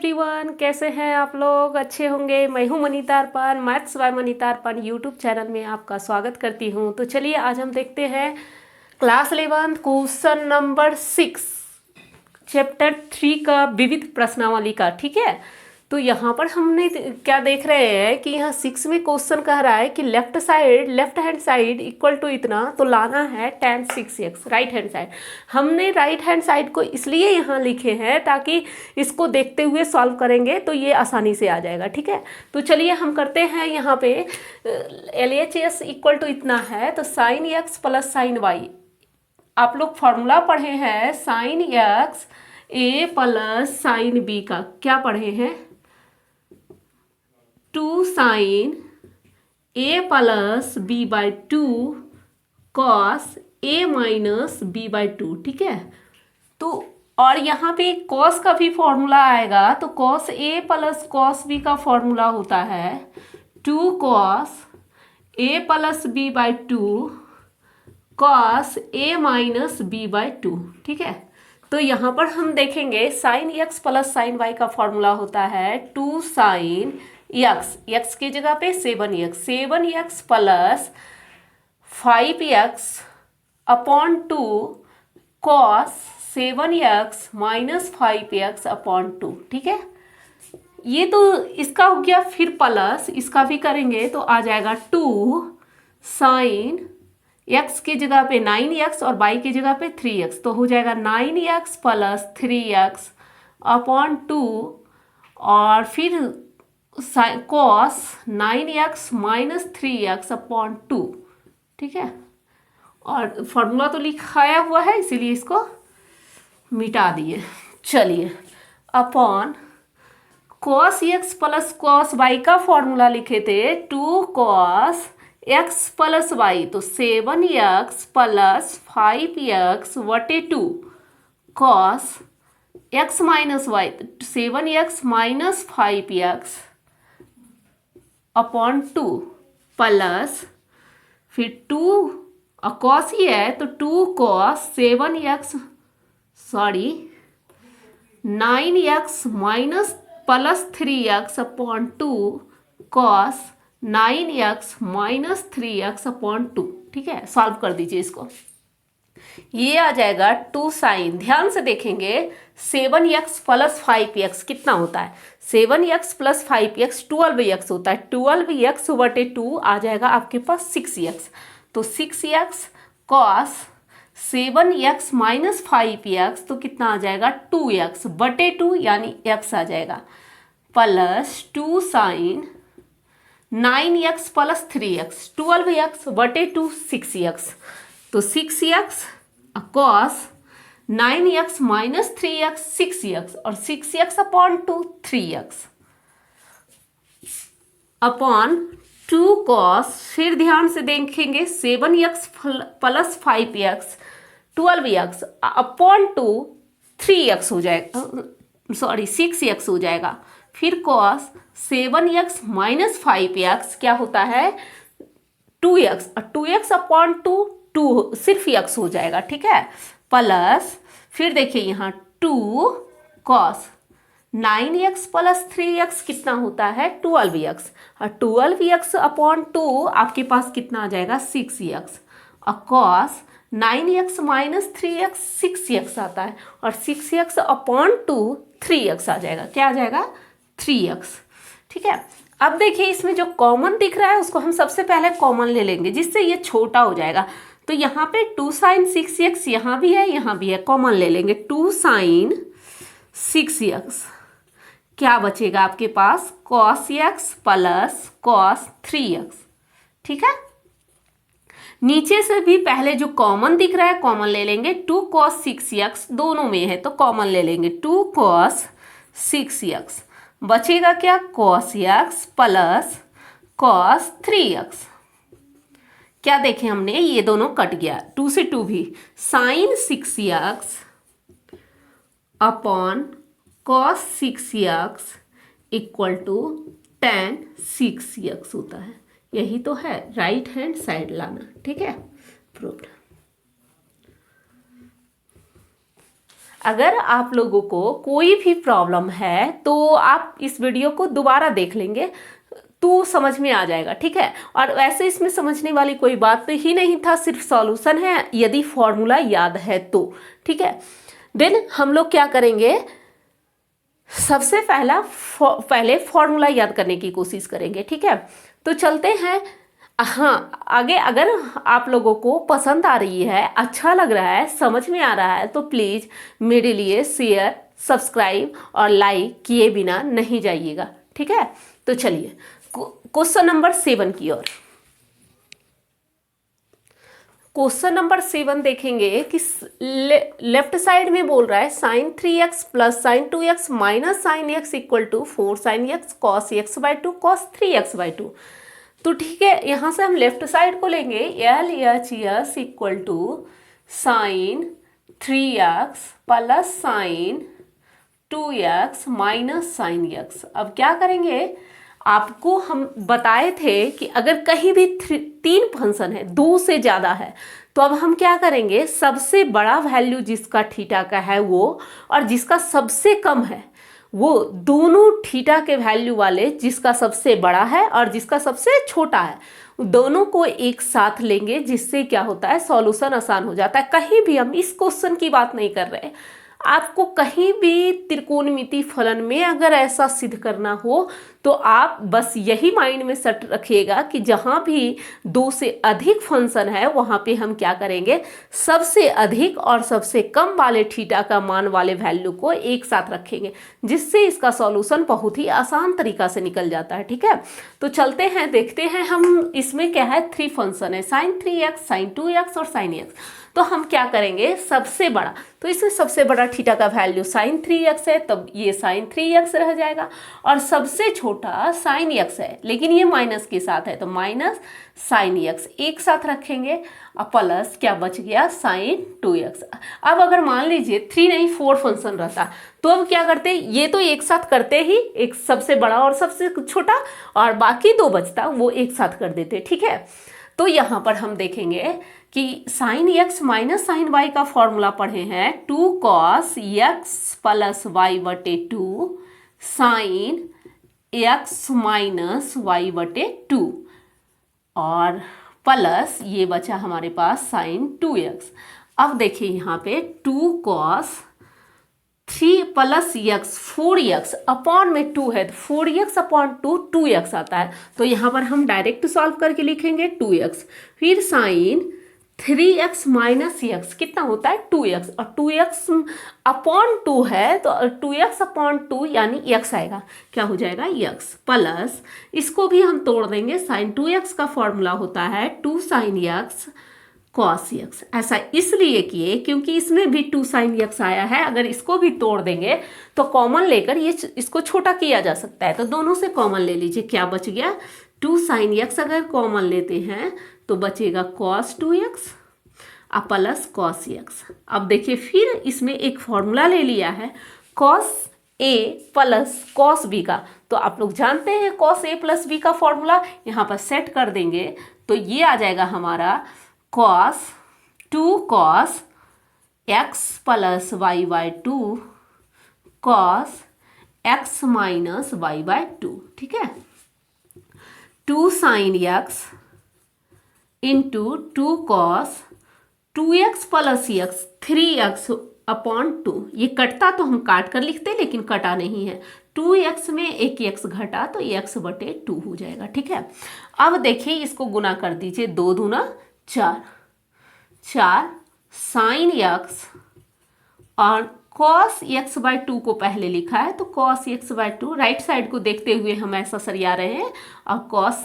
Everyone, कैसे हैं आप लोग? अच्छे होंगे। मैं हूं Manita Arpan, maths by Manita Arpan YouTube channel में आपका स्वागत करती हूं। तो चलिए आज हम देखते हैं क्लास 11 क्वेश्चन नंबर 6 चैप्टर 3 का विविध प्रश्नावली का। ठीक है, तो यहाँ पर हमने क्या देख रहे हैं कि यहाँ 6 में क्वेश्चन कह रहा है कि left hand side equal to इतना, तो लाना है tan 6x right hand side. हमने राइट हैंड साइड को इसलिए यहाँ लिखे हैं ताकि इसको देखते हुए सॉल्व करेंगे तो ये आसानी से आ जाएगा। ठीक है, तो चलिए हम करते हैं। यहाँ पे LHS इक्वल टू इतना है, तो sin x plus sin y। आप लोग फॉर्मूला पढ़े हैं sin x a plus sin b का। क्या पढ़े हैं? 2 sin a plus b by 2 cos a minus b by 2। ठीक है, तो और यहाँ पे cos का भी फॉर्मूला आएगा, तो cos a plus cos b का फॉर्मूला होता है 2 cos a plus b by 2 cos a minus b by 2। ठीक है, तो यहाँ पर हम देखेंगे sin x plus sin y का फॉर्मूला होता है 2 sin x की जगह पे 7x plus 5x upon 2 cos 7x minus 5x upon 2। ठीक है, ये तो इसका हो गया। फिर प्लस इसका भी करेंगे तो आ जाएगा 2 sin x की जगह पे 9x और y की जगह पे 3x, तो हो जाएगा 9x प्लस 3x अपॉन 2 और फिर cos 9x minus 3x upon 2। ठीक है, और फॉर्मूला तो लिखाया हुआ है इसीलिए इसको मिटा दिए। चलिए, upon cos x plus cos y का फॉर्मूला लिखे थे 2 cos x प्लस y, तो 7x प्लस 5x बटे 2 cos x minus y, 7x minus 5x upon 2 plus फिर 2 cos ही है तो 2 cos 9x minus plus 3x upon 2 cos 9x minus 3x upon 2। ठीक है, सॉल्व कर दीजिए इसको। ये आ जाएगा 2 साइन, ध्यान से देखेंगे, 7x प्लस 5x कितना होता है? 7x प्लस 5x 12x होता है। 12x बटे 2 आ जाएगा आपके पास 6x, तो 6x cos 7x minus 5x तो कितना आ जाएगा 2x बटे 2 यानी x आ जाएगा, plus 2 sign 9x plus 3x 12x बटे 2 6x, तो 6x cos 9x minus 3x 6x और 6x upon 2 3x upon 2 cos, फिर ध्यान से देखेंगे 7x plus 5x 12x upon 2 3x हो जाएगा, 6x हो जाएगा। फिर cos 7x माइनस 5x क्या होता है 2x, और 2x अपॉन 2 सिर्फ x हो जाएगा। ठीक है, प्लस फिर देखिए यहाँ 2 cos 9x प्लस 3x कितना होता है 12x, और 12x अपॉन 2 आपके पास कितना आ जाएगा 6x, और cos 9x minus 3x 6x आता है, और 6x अपॉन 2 3x आ जाएगा। क्या आ जाएगा 3x। ठीक है, अब देखिए इसमें जो कॉमन दिख रहा है उसको हम सबसे पहले कॉमन ले लेंगे जिससे ये छोटा हो जाएगा। तो यहाँ पे 2 साइन 6x यहाँ भी है, कॉमन ले लेंगे 2 साइन 6x। क्या बचेगा आपके पास cos x plus cos 3x। ठीक है, नीचे से भी पहले जो कॉमन दिख रहा है कॉमन ले लेंगे, 2 cos 6x दोनों में है तो कॉमन ले लेंगे 2 cos 6x, बचेगा क्या cos x plus cos 3x। क्या देखें हमने, ये दोनों कट गया, 2 से 2 भी, sin 6x upon cos 6x equal to tan 6x होता है। यही तो है राइट हैंड साइड लाना। ठीक है, प्रूव्ड। अगर आप लोगों को कोई भी प्रॉब्लम है तो आप इस वीडियो को दोबारा देख लेंगे तो समझ में आ जाएगा, ठीक है। और वैसे इसमें समझने वाली कोई बात तो ही नहीं था, सिर्फ सॉल्यूशन है यदि फॉर्मूला याद है तो, ठीक है। देन हम लोग क्या करेंगे, सबसे पहले फॉर्मूला याद करने की कोशिश करेंगे, ठीक है। तो चलते हैं हाँ आगे। अगर आप लोगों को पसंद आ रही है, अच्छा लग रहा है, समझ में आ रहा है तो प्लीज़ मेरे लिए शेयर, सब्सक्राइब और लाइक किए बिना नहीं जाइएगा, ठीक है। तो चलिए क्वेश्चन नंबर 7 की ओर। क्वेश्चन नंबर 7 देखेंगे कि लेफ्ट साइड में बोल रहा है sine 3x plus sine 2x minus sine x equal to 4 sine x cos x by 2 cos 3x by 2। तो ठीक है, यहाँ से हम लेफ्ट साइड को लेंगे LHS equal to sine 3x plus sine 2x minus sine x। अब क्या करेंगे, आपको हम बताए थे कि अगर कहीं भी 3 फंक्शन है, 2 से ज़्यादा है, तो अब हम क्या करेंगे, सबसे बड़ा वैल्यू जिसका थीटा का है वो और जिसका सबसे कम है वो दोनों थीटा के वैल्यू वाले, जिसका सबसे बड़ा है और जिसका सबसे छोटा है, दोनों को एक साथ लेंगे, जिससे क्या होता है सॉल्यूशन आसान हो जाता है। कहीं भी हम इस क्वेश्चन की बात नहीं कर रहे, आपको कहीं भी त्रिकोणमिति फलन में अगर ऐसा सिद्ध करना हो तो आप बस यही माइंड में सेट रखिएगा कि जहाँ भी 2 से अधिक फंक्शन है वहाँ पे हम क्या करेंगे, सबसे अधिक और सबसे कम वाले थीटा का मान वाले वैल्यू को एक साथ रखेंगे, जिससे इसका सॉल्यूशन बहुत ही आसान तरीका से निकल जाता है, ठीक है। तो चलते हैं, देखते हैं हम इसमें क्या है, 3 फंक्शन है, साइन 3x, साइन 2x और साइन x। तो हम क्या करेंगे, सबसे बड़ा, तो इसमें सबसे बड़ा थीटा का वैल्यू साइन 3x है, तब ये साइन 3x रह जाएगा, और सबसे छोटा साइन x है, लेकिन ये माइनस के साथ है, तो माइनस साइन x एक साथ रखेंगे और प्लस क्या बच गया, साइन 2x। अब अगर मान लीजिए 3 नहीं 4 फंक्शन रहता तो अब क्या करते, ये तो एक साथ करते ही, एक सबसे बड़ा और सबसे छोटा, और बाकी 2 बचता वो एक साथ कर देते, ठीक है। तो यहाँ पर हम देखेंगे कि sine x minus sine y का फॉर्मूला पढ़े हैं 2 कॉस x प्लस वाई बटे 2 साइन x माइनस वाई बटे 2 और प्लस ये बचा हमारे पास साइन 2x। अब देखिए यहाँ पे 2 cos 3 plus x 4x upon में 2 है, 4x अपॉन 2 2x आता है, तो यहाँ पर हम डायरेक्ट सॉल्व करके लिखेंगे 2x, फिर साइन 3x माइनस x कितना होता है 2x, और 2x अपॉन 2 है तो 2x अपॉन 2 यानी x आएगा, क्या हो जाएगा x, प्लस इसको भी हम तोड़ देंगे, साइन 2x का फॉर्मूला होता है 2 साइन x कॉस x। ऐसा इसलिए किए क्योंकि इसमें भी 2 साइन x आया है, अगर इसको भी तोड़ देंगे तो कॉमन लेकर ये इसको छोटा किया जा सकता है, तो दोनों से कॉमन ले लीजिए, क्या बच गया 2 साइन x, अगर कॉमन लेते हैं तो बचेगा कॉस 2x और प्लस कॉस x। अब देखिए फिर इसमें एक फॉर्मूला ले लिया है cos a plus cos b का, तो आप लोग जानते हैं कॉस a प्लस b का फॉर्मूला, यहाँ पर सेट कर देंगे तो ये आ जाएगा हमारा cos 2 cos x plus y by 2 cos x minus y by 2, ठीक है। 2 sine x into 2 cos 2x plus x 3x upon 2, ये कटता तो हम काट कर लिखते लेकिन कटा नहीं है, 2x में एक x घटा तो x बटे 2 हो जाएगा, ठीक है। अब देखिए इसको गुना कर दीजिए, 2 दूना 4, 4 साइन x और कॉस x बाई 2 को पहले लिखा है तो cos x by 2, right side को देखते हुए हम ऐसा सरिया रहे हैं, और कॉस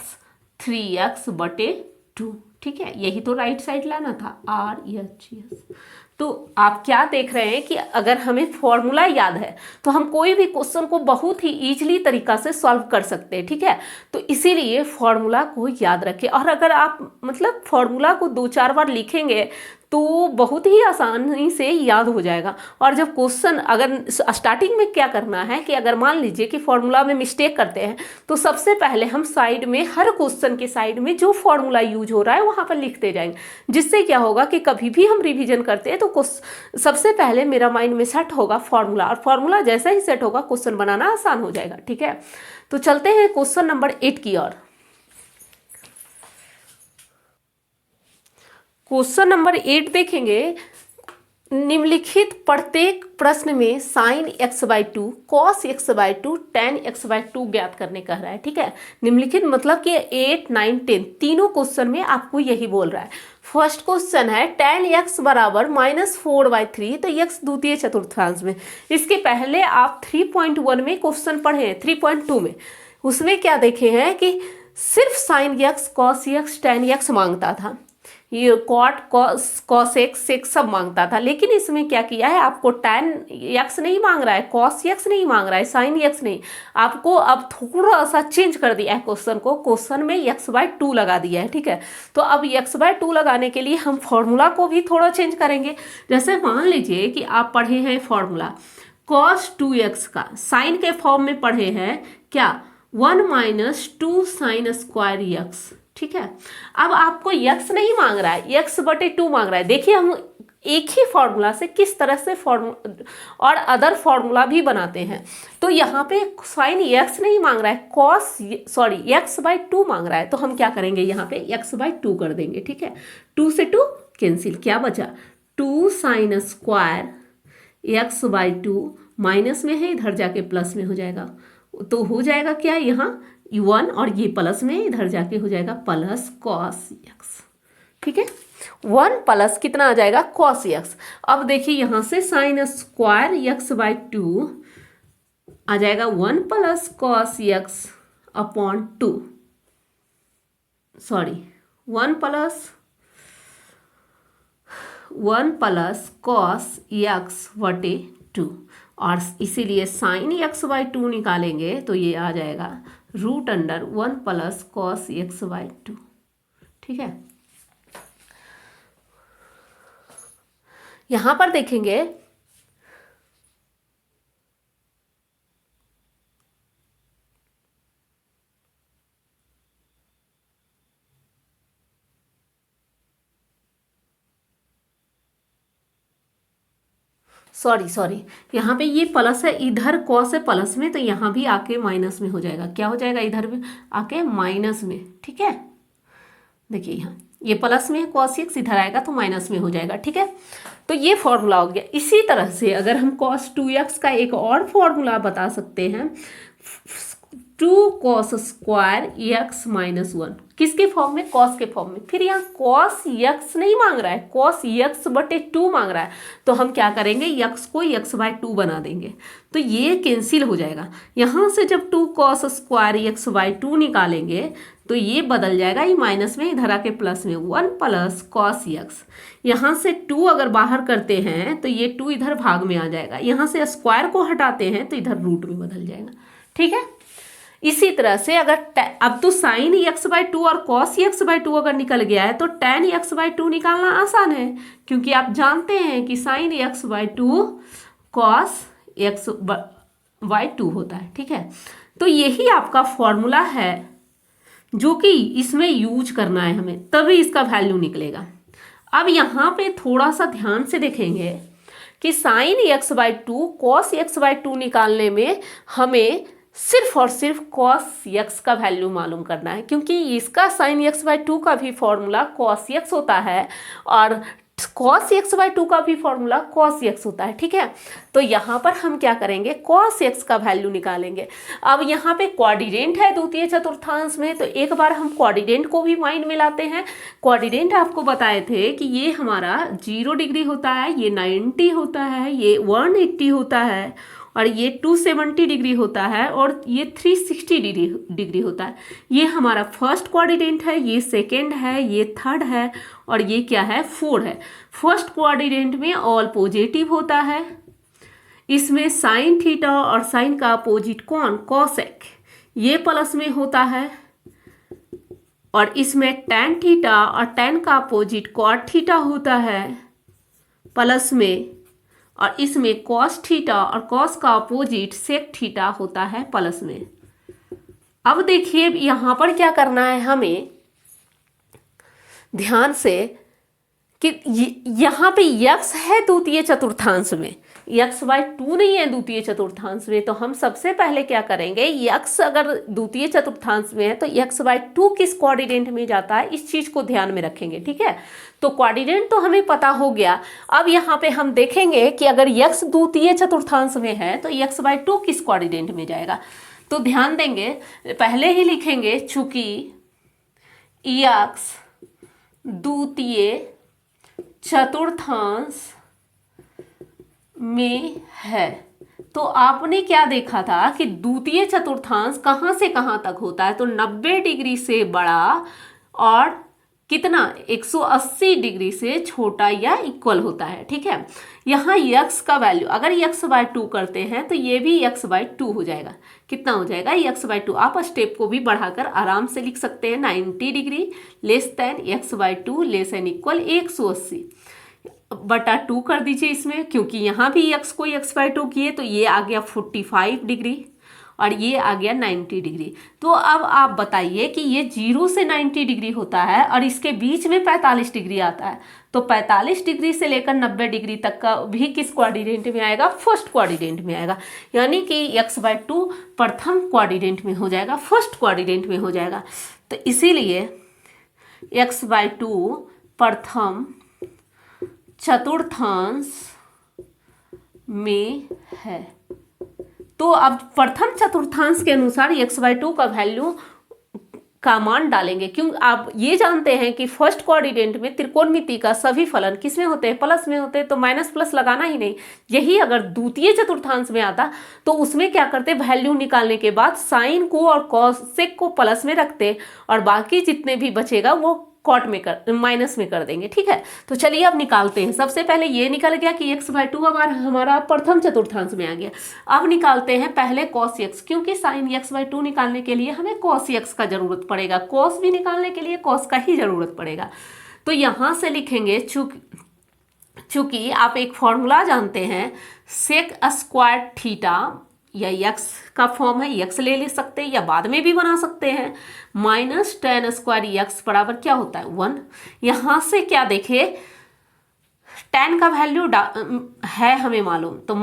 3x बटे 2, ठीक है, यही तो राइट साइड लाना था RHS। तो आप क्या देख रहे हैं कि अगर हमें फॉर्मूला याद है तो हम कोई भी क्वेश्चन को बहुत ही इजीली तरीका से सॉल्व कर सकते हैं, ठीक है। तो इसीलिए फॉर्मूला को याद रखें, और अगर आप मतलब फॉर्मूला को 2-4 बार लिखेंगे तो बहुत ही आसानी से याद हो जाएगा। और जब क्वेश्चन अगर स्टार्टिंग में क्या करना है कि अगर मान लीजिए कि फॉर्मूला में मिस्टेक करते हैं तो सबसे पहले हम साइड में, हर क्वेश्चन के साइड में जो फॉर्मूला यूज हो रहा है वहाँ पर लिखते जाएंगे, जिससे क्या होगा कि कभी भी हम रिवीजन करते हैं तो सबसे पहले मेरा माइंड में सेट होगा फॉर्मूला, और फॉर्मूला जैसा ही सेट होगा क्वेश्चन बनाना आसान हो जाएगा। ठीक है, तो चलते हैं क्वेश्चन नंबर 8 की ओर। क्वेश्चन नंबर 8 देखेंगे। निम्नलिखित प्रत्येक प्रश्न में sign x/2, cos x/2, tan x/2 ज्ञात करने कह रहा है। ठीक है, निम्नलिखित मतलब कि 8, 9, 10 तीनों क्वेश्चन में आपको यही बोल रहा है। फर्स्ट क्वेश्चन है tan x बराबर -4/3, तो x द्वितीय चतुर्थांश में। इसके पहले आप 3.1 में क्वेश्चन पढ़े हैं, 3.2 में, उसमें क्या देखे हैं कि सिर्फ sine x, cos x, tan x मांगता था, ये कॉट, कॉस एक्स, सेक सब मांगता था। लेकिन इसमें क्या किया है, आपको tan x नहीं मांग रहा है, कॉस x नहीं मांग रहा है, साइन x नहीं, आपको अब थोड़ा सा चेंज कर दिया है क्वेश्चन को, क्वेश्चन में x/2 लगा दिया है। ठीक है, तो अब x/2 लगाने के लिए हम फॉर्मूला को भी थोड़ा चेंज करेंगे। जैसे मान लीजिए कि आप पढ़े हैं फॉर्मूला cos 2x का, साइन के फॉर्म में पढ़े हैं क्या, 1 - 2 sin स्क्वायर x। ठीक है, अब आपको x नहीं मांग रहा है, x/2 मांग रहा है। देखिए हम एक ही फॉर्मूला से किस तरह से फॉर्मूला और अदर फॉर्मूला भी बनाते हैं। तो यहाँ पे साइन x नहीं मांग रहा है, x/2 मांग रहा है, तो हम क्या करेंगे, यहाँ पे x/2 कर देंगे। ठीक है, 2 से 2 कैंसिल, क्या बचा, 2 sin स्क्वायर x/2, माइनस में है इधर जाके प्लस में हो जाएगा, तो हो जाएगा क्या, यहाँ 1 और ये प्लस में इधर जाके हो जाएगा प्लस कॉस x। ठीक है, 1 प्लस कितना आ जाएगा, कॉस x। अब देखिए यहाँ से साइन स्क्वायर x/2 आ जाएगा 1 plus cos x upon 2, sorry 1 plus cos x/2, और इसीलिए साइन x/2 निकालेंगे तो ये आ जाएगा √1 प्लस कॉस x/2। ठीक है, यहां पर देखेंगे सॉरी यहाँ पे ये प्लस है, इधर कॉस है प्लस में, तो यहाँ भी आके माइनस में हो जाएगा, क्या हो जाएगा, इधर भी आके माइनस में। ठीक है, देखिए यहाँ ये प्लस में है, कॉस x इधर आएगा तो माइनस में हो जाएगा। ठीक है, तो ये फॉर्मूला हो गया। इसी तरह से अगर हम cos 2x का एक और फॉर्मूला बता सकते हैं, 2 cos स्क्वायर x-1, किसके फॉर्म में, कॉस के फॉर्म में। फिर यहाँ cos x नहीं मांग रहा है, cos x/2 मांग रहा है, तो हम क्या करेंगे, x को x/2 बना देंगे, तो ये कैंसिल हो जाएगा। यहाँ से जब 2 cos स्क्वायर x/2 निकालेंगे तो ये बदल जाएगा, ये माइनस में इधर आके प्लस में 1 प्लस कॉस x। यहाँ से 2 अगर बाहर करते हैं तो ये 2 इधर भाग में आ जाएगा, यहाँ से स्क्वायर को हटाते हैं तो इधर रूट में बदल जाएगा। ठीक है, इसी तरह से अगर अब तो साइन x/2 और कॉस x/2 अगर निकल गया है तो tan x/2 निकालना आसान है, क्योंकि आप जानते हैं कि साइन x/2 कॉस x/2 होता है। ठीक है, तो यही आपका फॉर्मूला है जो कि इसमें यूज करना है हमें, तभी इसका वैल्यू निकलेगा। अब यहाँ पे थोड़ा सा ध्यान से देखेंगे कि साइन x/2 कॉस x/2 निकालने में हमें सिर्फ और सिर्फ कॉस x का वैल्यू मालूम करना है, क्योंकि इसका साइन x/2 का भी फॉर्मूला कॉस x होता है और कॉस x/2 का भी फॉर्मूला कॉस x होता है। ठीक है, तो यहाँ पर हम क्या करेंगे, कॉस x का वैल्यू निकालेंगे। अब यहाँ पे क्वाड्रेंट है द्वितीय चतुर्थांश में, तो एक बार हम क्वाड्रेंट को भी माइंड में लाते हैं। क्वाड्रेंट आपको बताए थे कि ये हमारा 0 डिग्री होता है, ये 90 होता है, ये 180 होता है, और ये 270 डिग्री होता है, और ये 360 डिग्री होता है। ये हमारा फर्स्ट क्वाड्रेंट है, ये सेकेंड है, ये थर्ड है, और ये क्या है, 4 है। फर्स्ट क्वाड्रेंट में ऑल पॉजिटिव होता है, इसमें साइन थीटा और साइन का अपोजिट कौन, कॉसेक, ये प्लस में होता है, और इसमें tan थीटा और tan का अपोजिट cot थीटा होता है प्लस में, और इसमें cos थीटा और cos का अपोजिट sec थीटा होता है प्लस में। अब देखिए यहाँ पर क्या करना है हमें ध्यान से कि यहाँ पे x है द्वितीय चतुर्थांश में, x/2 नहीं है द्वितीय चतुर्थांश में। तो हम सबसे पहले क्या करेंगे, x अगर द्वितीय चतुर्थांश में है तो x/2 किस कोऑर्डिनेट में जाता है, इस चीज को ध्यान में रखेंगे। ठीक है, तो कोऑर्डिनेट तो हमें पता हो गया। अब यहाँ पे हम देखेंगे कि अगर x द्वितीय चतुर्थांश में है तो x/2 किस कोऑर्डिनेट में जाएगा। तो ध्यान देंगे, पहले ही लिखेंगे चूंकि x द्वितीय चतुर्थांश में है, तो आपने क्या देखा था कि द्वितीय चतुर्थांश कहाँ से कहाँ तक होता है, तो 90 डिग्री से बड़ा और कितना 180 डिग्री से छोटा या इक्वल होता है। ठीक है, यहाँ x का वैल्यू अगर x/2 करते हैं तो ये भी x/2 हो जाएगा। कितना हो जाएगा, x/2। आप स्टेप को भी बढ़ाकर आराम से लिख सकते हैं, 90 degree less than x/2 less than equal 180 बटा 2 कर दीजिए इसमें, क्योंकि यहाँ भी x को x/2 किए तो ये आ गया 45 डिग्री और ये आ गया 90 डिग्री। तो अब आप बताइए कि ये 0 से 90 डिग्री होता है और इसके बीच में 45 डिग्री आता है, तो 45 डिग्री से लेकर 90 डिग्री तक का भी किस कोऑर्डिनेट में आएगा, फर्स्ट कोऑर्डिनेट में आएगा। यानी कि x/2 प्रथम कोऑर्डिनेट में हो जाएगा, फर्स्ट कोऑर्डिनेट में हो जाएगा। तो इसीलिए x/2 प्रथम चतुर्थांश में है। तो अब प्रथम चतुर्थांश के अनुसार x/2 का वैल्यू का मान डालेंगे, क्यों आप ये जानते हैं कि फर्स्ट कोऑर्डिनेट में त्रिकोणमिति का सभी फलन किस में होते हैं, प्लस में होते हैं, तो माइनस प्लस लगाना ही नहीं। यही अगर द्वितीय चतुर्थांश में आता तो उसमें क्या करते, वैल्यू निकालने के बाद साइन को और कॉसेक को प्लस में रखते और बाकी जितने भी बचेगा वो कॉट में कर माइनस में कर देंगे। ठीक है, तो चलिए अब निकालते हैं। सबसे पहले ये निकल गया कि x/2 हमारा प्रथम चतुर्थांश में आ गया। अब निकालते हैं पहले cos x, क्योंकि sin x/2 निकालने के लिए हमें cos x का जरूरत पड़ेगा, cos भी निकालने के लिए cos का ही जरूरत पड़ेगा। तो यहाँ से लिखेंगे, चूंकि आप एक फॉर्मूला जानते हैं sec स्क्वायर थीटा, या x का फॉर्म है, x ले सकते हैं या बाद में भी बना सकते हैं, माइनस tan स्क्वायर x बराबर क्या होता है 1। यहाँ से क्या देखे, tan का वैल्यू है हमें मालूम, तो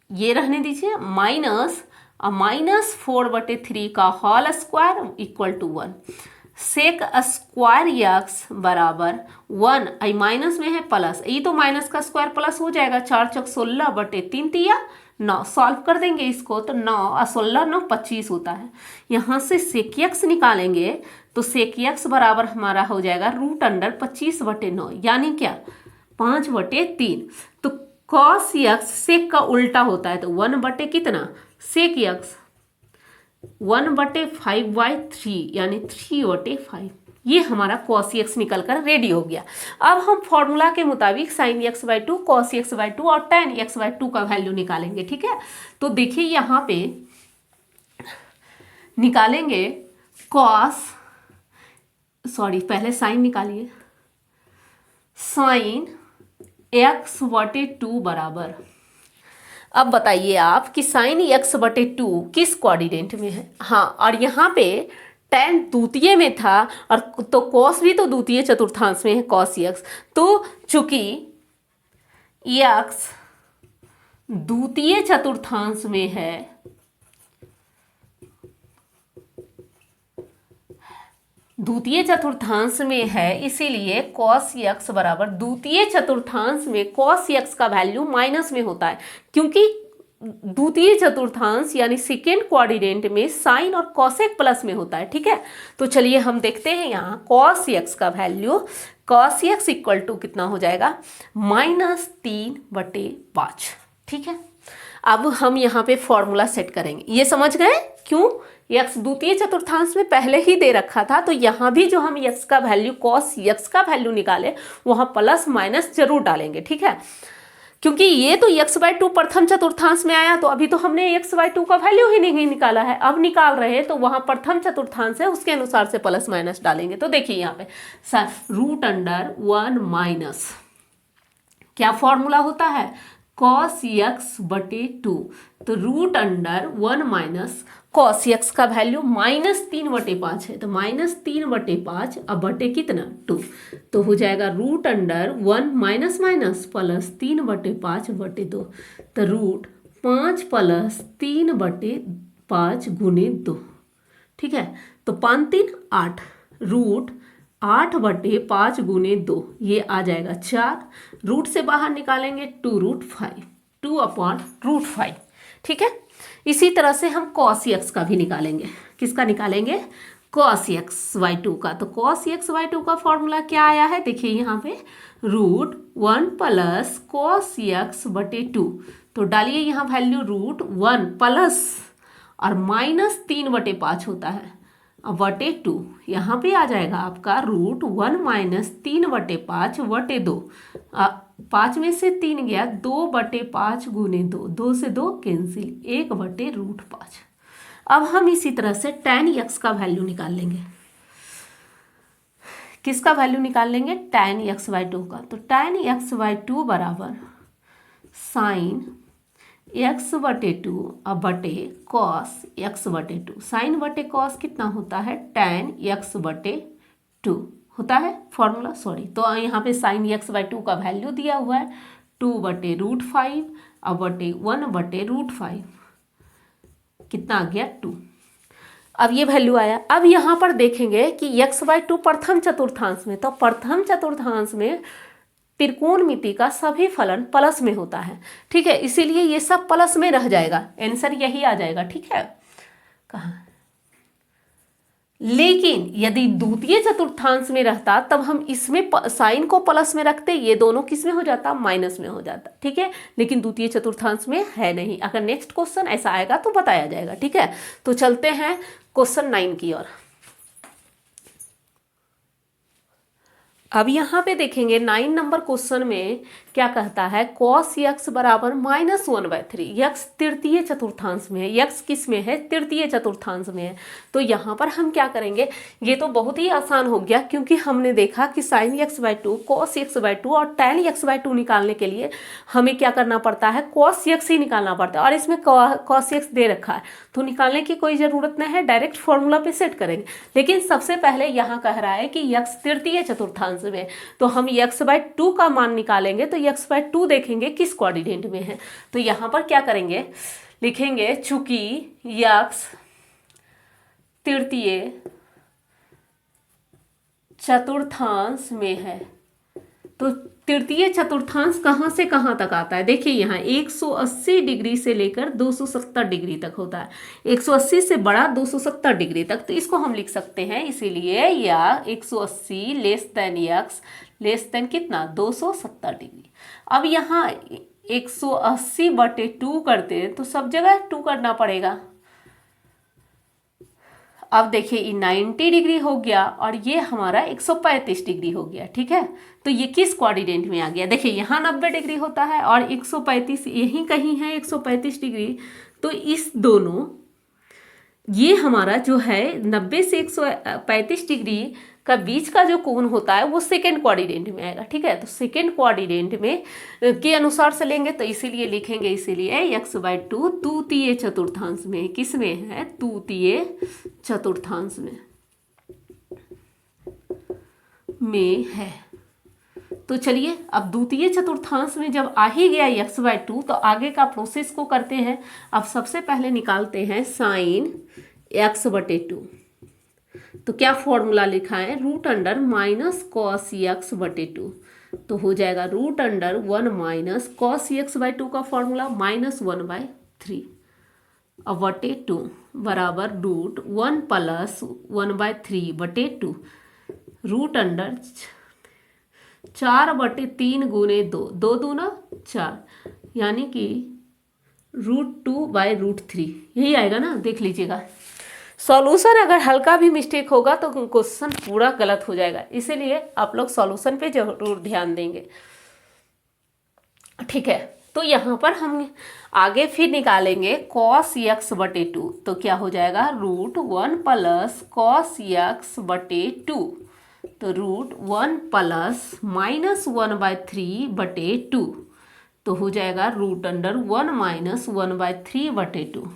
ये रहने दीजिए, -4/3 का whole square equal to 1। Sec square x बराबर 1, आई माइनस में है प्लस, ये तो माइनस का स्क्वायर प्लस हो जाएगा, 4×16 × 9 सॉल्व कर देंगे इसको, तो 9 और 16 9 25 होता है। यहाँ से सेक x निकालेंगे तो सेक x बराबर हमारा हो जाएगा √25/9, यानी क्या 5/3। तो cos x सेक का उल्टा होता है, तो 1 कितना सेक x 1/5/3 यानी 3/5। ये हमारा cos x निकल कर रेडी हो गया। अब हम फॉर्मूला के मुताबिक sin x/2 cos x/2 और tan x/2 का वैल्यू निकालेंगे। ठीक है, तो देखिए यहाँ पे निकालेंगे पहले साइन निकालिए, sin x/2 बराबर, अब बताइए आप कि sin x/2 किस कोऑर्डिनेट में है। हाँ, और यहाँ पे tan द्वितीय में था और तो cos भी तो द्वितीय चतुर्थांश में है cos x, तो चूंकि x द्वितीय चतुर्थांश में है, द्वितीय चतुर्थांश में है, इसीलिए cos x बराबर द्वितीय चतुर्थांश में cos x का वैल्यू माइनस में होता है, क्योंकि द्वितीय चतुर्थांश यानी सेकेंड कोऑर्डिनेट में साइन और कॉसेक प्लस में होता है। ठीक है, तो चलिए हम देखते हैं यहाँ cos x का value, cos x equal to कितना हो जाएगा -3/5। ठीक है, अब हम यहाँ पे फॉर्मूला सेट करेंगे। ये समझ गए क्यों, x द्वितीय चतुर्थांश में पहले ही दे रखा था, तो यहाँ भी जो हम x का वैल्यू cos x का वैल्यू निकाले वहाँ प्लस माइनस जरूर डालेंगे। ठीक है, क्योंकि ये तो x/2 प्रथम चतुर्थांश में आया, तो अभी तो हमने x/2 का वैल्यू ही नहीं निकाला है, अब निकाल रहे हैं, तो वहां प्रथम चतुर्थांश है उसके अनुसार से प्लस माइनस डालेंगे। तो देखिए यहाँ पे √1 माइनस क्या फॉर्मूला होता है, cos x/2, तो √1 माइनस cos x का वैल्यू -3/5 है, तो -3/5 अब बटे कितना 2, तो हो जाएगा √1 माइनस माइनस प्लस 3/5/2, तो √5 प्लस 3/5 गुने 2, ठीक है। तो 5 3 8, √8/5 गुने 2, ये आ जाएगा 4, रूट से बाहर निकालेंगे 2√5, 2/√5, ठीक है। इसी तरह से हम cos x का भी निकालेंगे। किसका निकालेंगे, cos x/2 का। तो cos x/2 का फॉर्मूला क्या आया है, देखिए यहाँ पे √1 प्लस cos x/2, तो डालिए यहाँ वैल्यू √1 प्लस और -3/5 होता है, अब बटे 2 यहाँ पे आ जाएगा आपका √1 माइनस 3/5/2, 5 में से 3 गया, 2/5 गुने 2, 2 से 2 कैंसिल, 1/√5। अब हम इसी तरह से tan x का वैल्यू निकाल लेंगे। किसका वैल्यू निकाल लेंगे, tan x/2 का। तो tan x/2 बराबर साइन x/2 अब बटे cos x/2, साइन बटे cos कितना होता है, tan x/2 होता है फॉर्मूला, सॉरी। तो यहाँ पे साइन x/2 का वैल्यू दिया हुआ है 2/√5 अब बटे 1/√5, कितना आ गया 2। अब ये वैल्यू आया। अब यहाँ पर देखेंगे कि x/2 प्रथम चतुर्थांश में, तो प्रथम चतुर्थांश में त्रिकोणमिति का सभी फलन प्लस में होता है, ठीक है, इसीलिए ये सब प्लस में रह जाएगा, आंसर यही आ जाएगा, ठीक है। कहाँ, लेकिन यदि द्वितीय चतुर्थांश में रहता तब हम इसमें साइन को प्लस में रखते, ये दोनों किस में हो जाता, माइनस में हो जाता, ठीक है। लेकिन द्वितीय चतुर्थांश में है नहीं। अगर नेक्स्ट क्वेश्चन ऐसा आएगा तो बताया जाएगा, ठीक है। तो चलते हैं क्वेश्चन 9 की ओर। अब यहाँ पे देखेंगे 9 नंबर क्वेश्चन में क्या कहता है, cos x बराबर -1/3, x तृतीय चतुर्थांश में है, x किस में है, तृतीय चतुर्थांश में है। तो यहाँ पर हम क्या करेंगे, ये तो बहुत ही आसान हो गया, क्योंकि हमने देखा कि sin x/2, cos x/2 और tan x/2 निकालने के लिए हमें क्या करना पड़ता है, cos x ही निकालना पड़ता है, और इसमें cos x दे रखा है, तो निकालने की कोई ज़रूरत नहीं है, डायरेक्ट फॉर्मूला पे सेट करेंगे। लेकिन सबसे पहले यहाँ कह रहा है कि x तृतीय चतुर्थांश में, तो हम x/2 का मान निकालेंगे, तो x/2 देखेंगे किस कोऑर्डिनेट में है। तो यहाँ पर क्या करेंगे, लिखेंगे चूंकि x तृतीय चतुर्थांश में है, तो तृतीय चतुर्थांश कहाँ से कहाँ तक आता है, देखिए यहाँ 180 डिग्री से लेकर 270 डिग्री तक होता है, 180 से बड़ा 270 डिग्री तक, तो इसको हम लिख सकते हैं, इसीलिए या 180 less than x less than कितना 270 डिग्री। अब यहाँ 180/2 करते हैं तो सब जगह 2 करना पड़ेगा। अब देखिए ये 90 डिग्री हो गया और ये हमारा 135 डिग्री हो गया, ठीक है। तो ये किस कोऑर्डिनेट में आ गया, देखिए यहाँ 90 डिग्री होता है और 135 यहीं कहीं है 135 डिग्री, तो इस दोनों ये हमारा जो है 90 से 135 डिग्री का बीच का जो कोण होता है वो सेकेंड कोऑर्डिनेट में आएगा, ठीक है। तो सेकेंड कोऑर्डिनेट में के अनुसार से लेंगे, तो इसीलिए लिखेंगे, इसीलिए x/2 तृतीय चतुर्थांश में, किस में है, तृतीय चतुर्थांश में है। तो चलिए अब द्वितीय चतुर्थांश में जब आ ही गया x/2, तो आगे का प्रोसेस को करते हैं। अब सबसे पहले निकालते हैं साइन x/2, तो क्या फॉर्मूला लिखा है, √−cos x/2, तो हो जाएगा √1 माइनस cos x/2 का फॉर्मूला -1/3 अब बटे 2 बराबर √1 प्लस 1/3/2, √4/3 गुने 2, 2 दूना 4, यानी कि √2/√3, यही आएगा ना, देख लीजिएगा। सॉल्यूशन अगर हल्का भी मिस्टेक होगा तो क्वेश्चन पूरा गलत हो जाएगा, इसीलिए आप लोग सॉल्यूशन पे जरूर ध्यान देंगे। ठीक है। तो यहाँ पर हम आगे फिर निकालेंगे कॉस एक्स बटे टू, तो क्या हो जाएगा root one plus cos x बटे टू, तो root one plus minus one by three बटे टू, तो हो जाएगा root under one minus one by three बटे टू।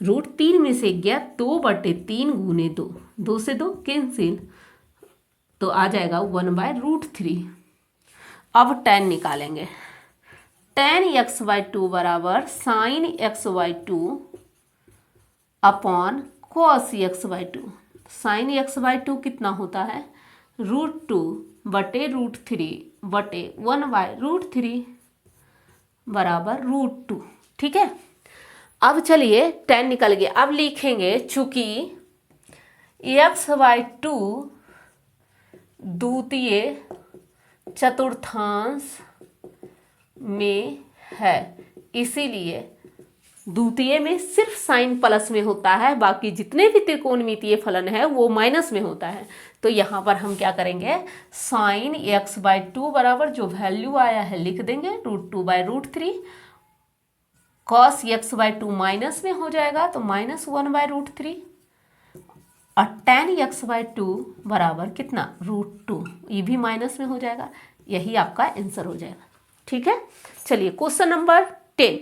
रूट तीन में से गया दो बटे तीन गुने दो, दो से दो कैंसिल, तो आ जाएगा वन बाय रूट थ्री। अब टेन निकालेंगे, टेन एक्स बाई टू बराबर sign x by two upon cos x by to. Sign x by to कितना होता है रूट टू बटे रूट थ्री बटे वन बाय रूट थ्री बराबर रूट टू। ठीक है, अब चलिए टेन निकल गया। अब लिखेंगे चूंकि एक्स बाई टू द्वितीय चतुर्थांश में है, इसीलिए द्वितीय में सिर्फ साइन प्लस में होता है, बाकी जितने भी त्रिकोणमितीय फलन है वो माइनस में होता है। तो यहाँ पर हम क्या करेंगे साइन एक्स बाई टू बराबर जो वैल्यू आया है लिख देंगे root two by root three, cos x by two minus में हो जाएगा तो minus one by root three, और टेन एक्स बाई टू बराबर कितना रूट टू, ये भी माइनस में हो जाएगा। यही आपका आंसर हो जाएगा। ठीक है, चलिए क्वेश्चन नंबर 10।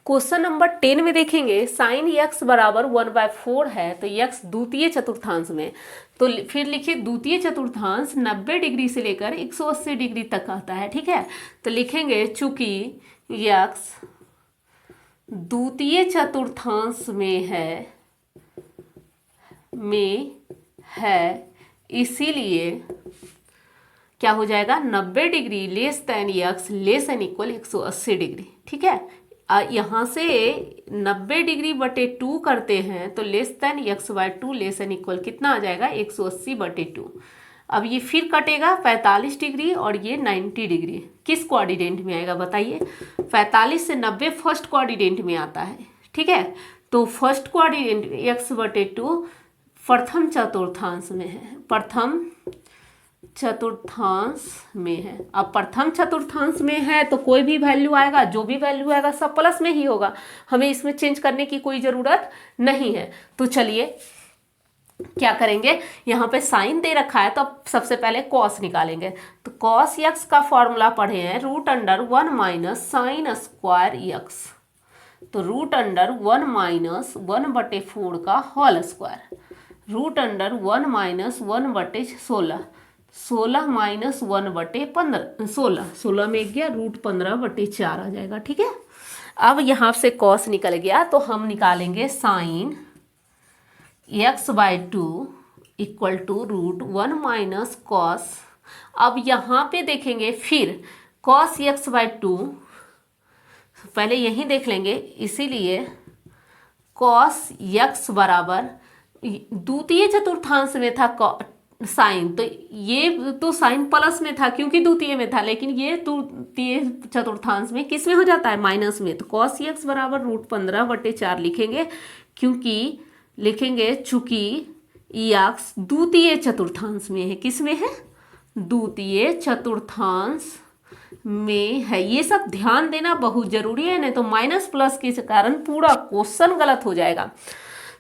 क्वेश्चन नंबर 10 में देखेंगे साइन एक्स बराबर वन बाय फोर है, तो एक्स द्वितीय चतुर्थांश में, तो फिर लिखिए द्वितीय चतुर्थांश 90 डिग्री से लेकर 180 डिग्री तक आता है। ठीक है, तो लिखेंगे चूंकि एक्स द्वितीय चतुर्थांश में है इसीलिए क्या हो जाएगा 90 degree less than x less than equal 180 degree. ठीक है, यहाँ से 90 डिग्री बटे टू करते हैं तो less than x by two less than equal कितना आ जाएगा 180 बटे टू। अब ये फिर कटेगा 45 डिग्री और ये 90 डिग्री, किस कोऑर्डिनेट में आएगा बताइए। 45 से 90 फर्स्ट कोऑर्डिनेट में आता है। ठीक है, तो फर्स्ट कोऑर्डिनेट एक्स बटे टू प्रथम चतुर्थांश में है, प्रथम चतुर्थांश में है। अब प्रथम चतुर्थांश में है तो कोई भी वैल्यू आएगा, जो भी वैल्यू आएगा सब प्लस में ही होगा, हमें इसमें चेंज करने की कोई ज़रूरत नहीं है। तो चलिए क्या करेंगे, यहाँ पे साइन दे रखा है तो अब सबसे पहले कॉस निकालेंगे। तो कॉस एक्स का फॉर्मूला पढ़े हैं root under one minus sine square x, तो root under one minus one बटे फोर का whole square, root under one minus one बटे 16, 16 माइनस वन बटे 15, 16 में गया रूट 15 बटे 4 आ जाएगा। ठीक है, अब यहाँ से कॉस निकल गया तो हम निकालेंगे sine x by two equal to root one minus cos. अब यहाँ पे देखेंगे फिर कॉस एक्स बाई टू पहले यहीं देख लेंगे, इसीलिए कॉस एक्स बराबर द्वितीय चतुर्थांश में था साइन, तो ये तो साइन प्लस में था क्योंकि द्वितीय में था, लेकिन ये तृतीय चतुर्थांश में किस में हो जाता है माइनस में, तो कॉस एक्स बराबर रूट 15 बटे 4 लिखेंगे, क्योंकि लिखेंगे चूंकि एक्स द्वितीय चतुर्थांश में है, किस में है द्वितीय चतुर्थांश में है। ये सब ध्यान देना बहुत जरूरी है, नहीं तो माइनस प्लस के कारण पूरा क्वेश्चन गलत हो जाएगा।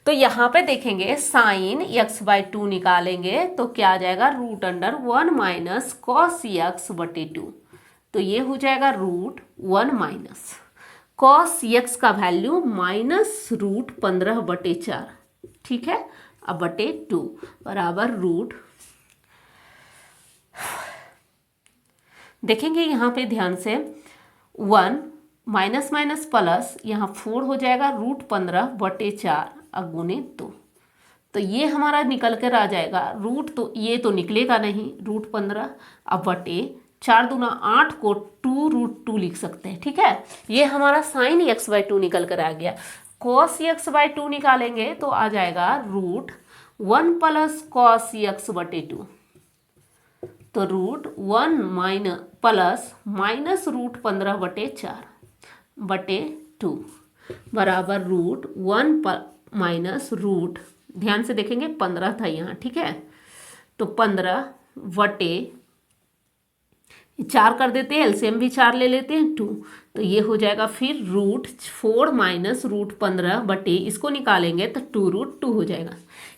तो यहाँ पे देखेंगे साइन एक्स बाई टू निकालेंगे तो क्या आ जाएगा root under one minus cos x बटे टू, तो ये हो जाएगा root one minus cos x का वैल्यू माइनस रूट 15 बटे 4। ठीक है, अब बटे टू बराबर रूट, देखेंगे यहाँ पे ध्यान से वन माइनस माइनस प्लस, यहाँ 4 हो जाएगा रूट 15 बटे 4 अगुने 2, तो ये हमारा निकल कर आ जाएगा रूट, तो ये तो निकलेगा नहीं रूट 15, अब बटे 4 दूना 8 को 2 रूट 2 लिख सकते हैं। ठीक है, ये हमारा साइन एक्स बाई टू निकल कर आ गया। कॉस एक्स बाई टू निकालेंगे तो आ जाएगा root one plus cos x बटे टू, तो root one plus minus root 15 बटे 4 बटे 2 बराबर रूट वन माइनस रूट, ध्यान से देखेंगे 15 था यहाँ। ठीक है, तो 15 बटे 4 कर देते हैं, एलसीएम भी 4 ले लेते हैं 2, तो ये हो जाएगा फिर √4 माइनस √15 बटे इसको निकालेंगे तो 2√2 हो जाएगा।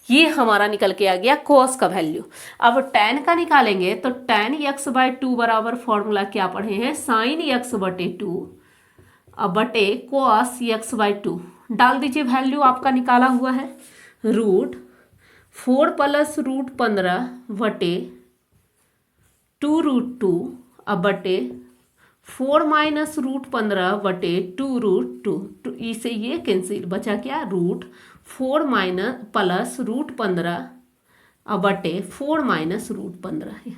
ये हमारा निकल के आ गया कॉस का वैल्यू। अब tan का निकालेंगे तो tan x/2 बराबर फॉर्मूला क्या पढ़े हैं, sin x/2 अब बटे cos x/2 डाल दीजिए, वैल्यू आपका निकाला हुआ है √4 प्लस √15 बटे 2√2 अब बटे 4 माइनस √15 बटे 2√2, इसे ये कैंसिल, बचा क्या √4 माइनस प्लस √15 अब बटे 4 माइनस √15।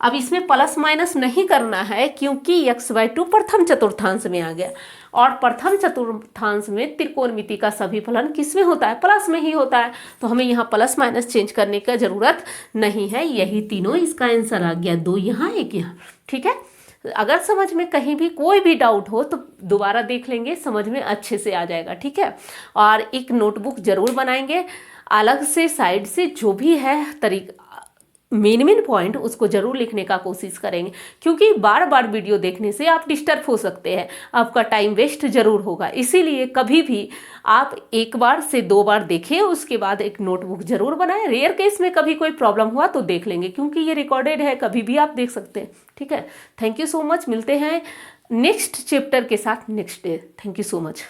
अब इसमें प्लस माइनस नहीं करना है क्योंकि x/2 प्रथम चतुर्थांश में आ गया, और प्रथम चतुर्थांश में त्रिकोणमिति का सभी फलन किस में होता है, प्लस में ही होता है, तो हमें यहाँ प्लस माइनस चेंज करने का जरूरत नहीं है। यही तीनों इसका आंसर आ गया, 2 यहाँ 1 यहाँ। ठीक है, अगर समझ में कहीं भी कोई भी डाउट हो तो दोबारा देख लेंगे, समझ में अच्छे से आ जाएगा। ठीक है, और एक नोटबुक जरूर बनाएंगे अलग से साइड से, जो भी है तरीका मेन पॉइंट उसको जरूर लिखने का कोशिश करेंगे, क्योंकि बार बार वीडियो देखने से आप डिस्टर्ब हो सकते हैं, आपका टाइम वेस्ट जरूर होगा। इसीलिए कभी भी आप 1 बार से 2 बार देखें, उसके बाद एक नोटबुक जरूर बनाएं। रेयर केस में कभी कोई प्रॉब्लम हुआ तो देख लेंगे, क्योंकि ये रिकॉर्डेड है, कभी भी आप देख सकते हैं। ठीक है, थैंक यू सो मच, मिलते हैं नेक्स्ट चैप्टर के साथ next day. Thank you so much.